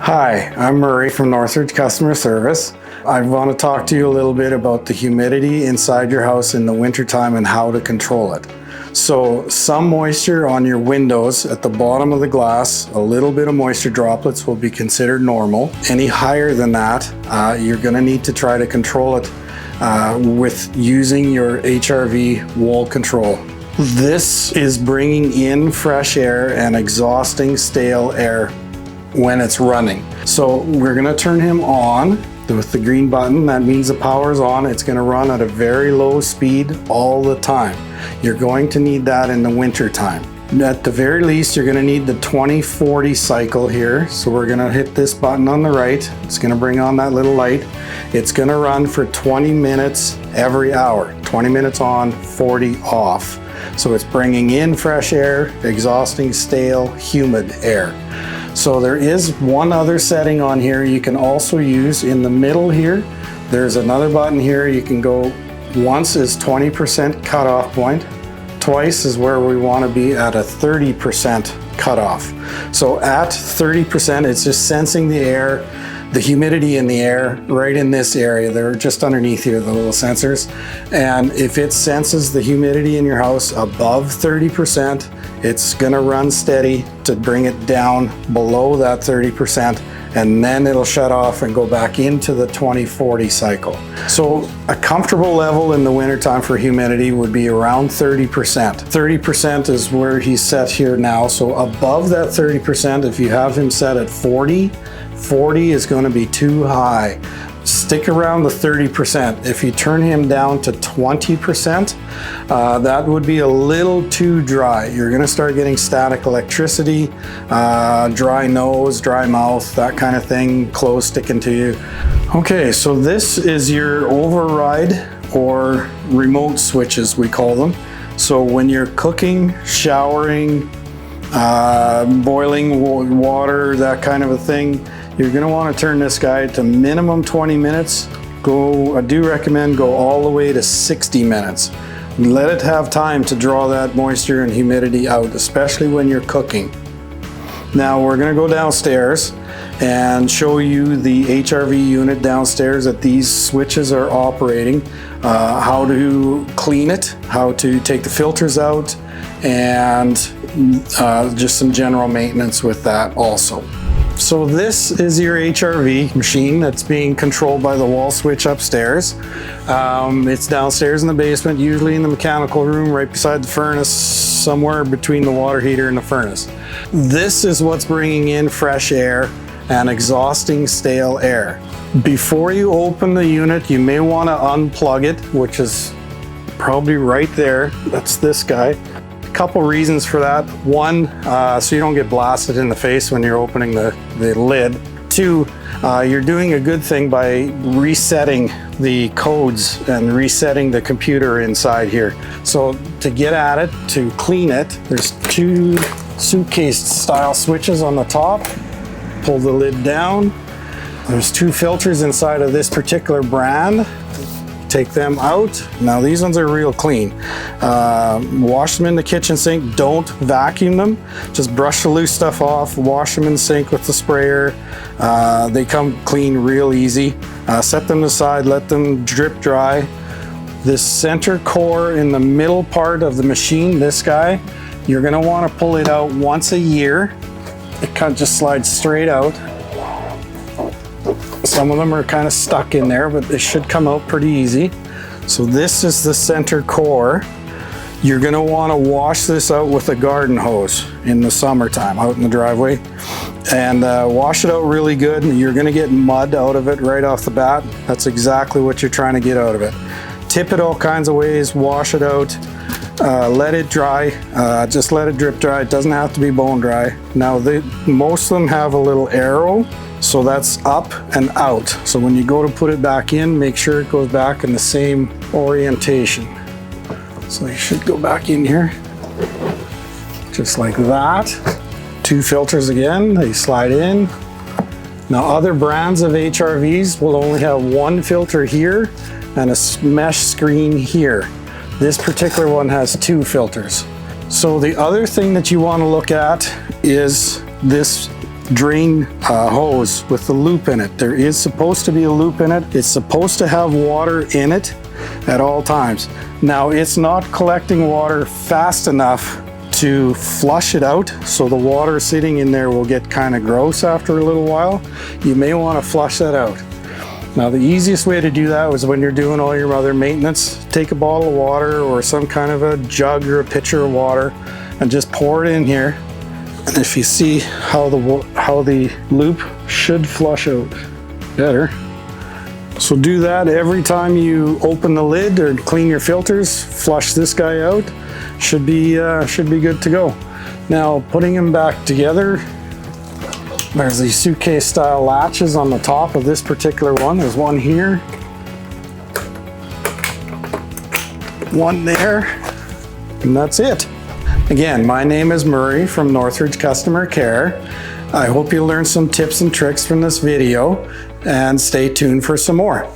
Hi, I'm Murray from Northridge Customer Service. I want to talk to you a little bit about the humidity inside your house in the wintertime and how to control it. So some moisture on your windows at the bottom of the glass, a little bit of moisture droplets will be considered normal. Any higher than that, you're going to need to try to control it with using your HRV wall control. This is bringing in fresh air and exhausting stale air when it's running. So we're going to turn him on with the green button. That means the power's on. It's going to run at a very low speed all the time. You're going to need that in the winter time. At the very least, you're going to need the 2040 cycle here. So we're going to hit this button on the right. It's going to bring on that little light. It's going to run for 20 minutes every hour. 20 minutes on, 40 off. So it's bringing in fresh air, exhausting stale, humid air. So there is one other setting on here you can also use in the middle here. There's another button here. You can go once is 20% cutoff point. Twice is where we want to be at a 30% cutoff. So at 30%, it's just sensing the air, the humidity in the air right in this area. They're just underneath here, the little sensors. And if it senses the humidity in your house above 30%, it's gonna run steady to bring it down below that 30%, and then it'll shut off and go back into the 2040 cycle. So a comfortable level in the wintertime for humidity would be around 30%. 30% is where he's set here now. So above that 30%, if you have him set at 40 is going to be too high. Stick around the 30%. If you turn him down to 20%, that would be a little too dry. You're going to start getting static electricity, dry nose, dry mouth, that kind of thing, clothes sticking to you. Okay, so this is your override or remote switches, we call them. So when you're cooking, showering, boiling water, that kind of a thing, you're going to want to turn this guy to minimum 20 minutes. I do recommend go all the way to 60 minutes. Let it have time to draw that moisture and humidity out, especially when you're cooking. Now we're going to go downstairs and show you the HRV unit downstairs that these switches are operating, how to clean it, how to take the filters out, and just some general maintenance with that also. So this is your HRV machine that's being controlled by the wall switch upstairs. It's downstairs in the basement, usually in the mechanical room right beside the furnace, somewhere between the water heater and the furnace. This is what's bringing in fresh air and exhausting stale air. Before you open the unit, you may want to unplug it, which is probably right there. That's this guy. Couple reasons for that. One, so you don't get blasted in the face when you're opening the lid. Two, you're doing a good thing by resetting the codes and resetting the computer inside here. So to get at it, to clean it, there's two suitcase style switches on the top. Pull the lid down. There's two filters inside of this particular brand. Take them out. Now these ones are real clean. Wash them in the kitchen sink. Don't vacuum them. Just brush the loose stuff off. Wash them in the sink with the sprayer. They come clean real easy. Set them aside. Let them drip dry. This center core in the middle part of the machine, this guy, you're going to want to pull it out once a year. It kind of just slides straight out. Some of them are kind of stuck in there, but they should come out pretty easy. So this is the center core. You're going to want to wash this out with a garden hose in the summertime out in the driveway, and wash it out really good. You're going to get mud out of it right off the bat. That's exactly what you're trying to get out of it. Tip it all kinds of ways, wash it out, let it dry, just let it drip dry. It doesn't have to be bone dry. Now most of them have a little arrow. So that's up and out. So when you go to put it back in, make sure it goes back in the same orientation. So you should go back in here, just like that. Two filters again, they slide in. Now other brands of HRVs will only have one filter here and a mesh screen here. This particular one has two filters. So the other thing that you want to look at is this drain hose with the loop in it. There is supposed to be a loop in it. It's supposed to have water in it at all times. Now, it's not collecting water fast enough to flush it out, so the water sitting in there will get kind of gross after a little while. You may want to flush that out. Now, the easiest way to do that was when you're doing all your other maintenance, take a bottle of water or some kind of a jug or a pitcher of water and just pour it in here. And if you see how the loop should flush out better. So do that every time you open the lid or clean your filters, flush this guy out. Should be good to go. Now, putting them back together, there's these suitcase style latches on the top of this particular one. There's one here, one there, and that's it. Again, my name is Murray from Northridge Customer Care. I hope you learned some tips and tricks from this video, and stay tuned for some more.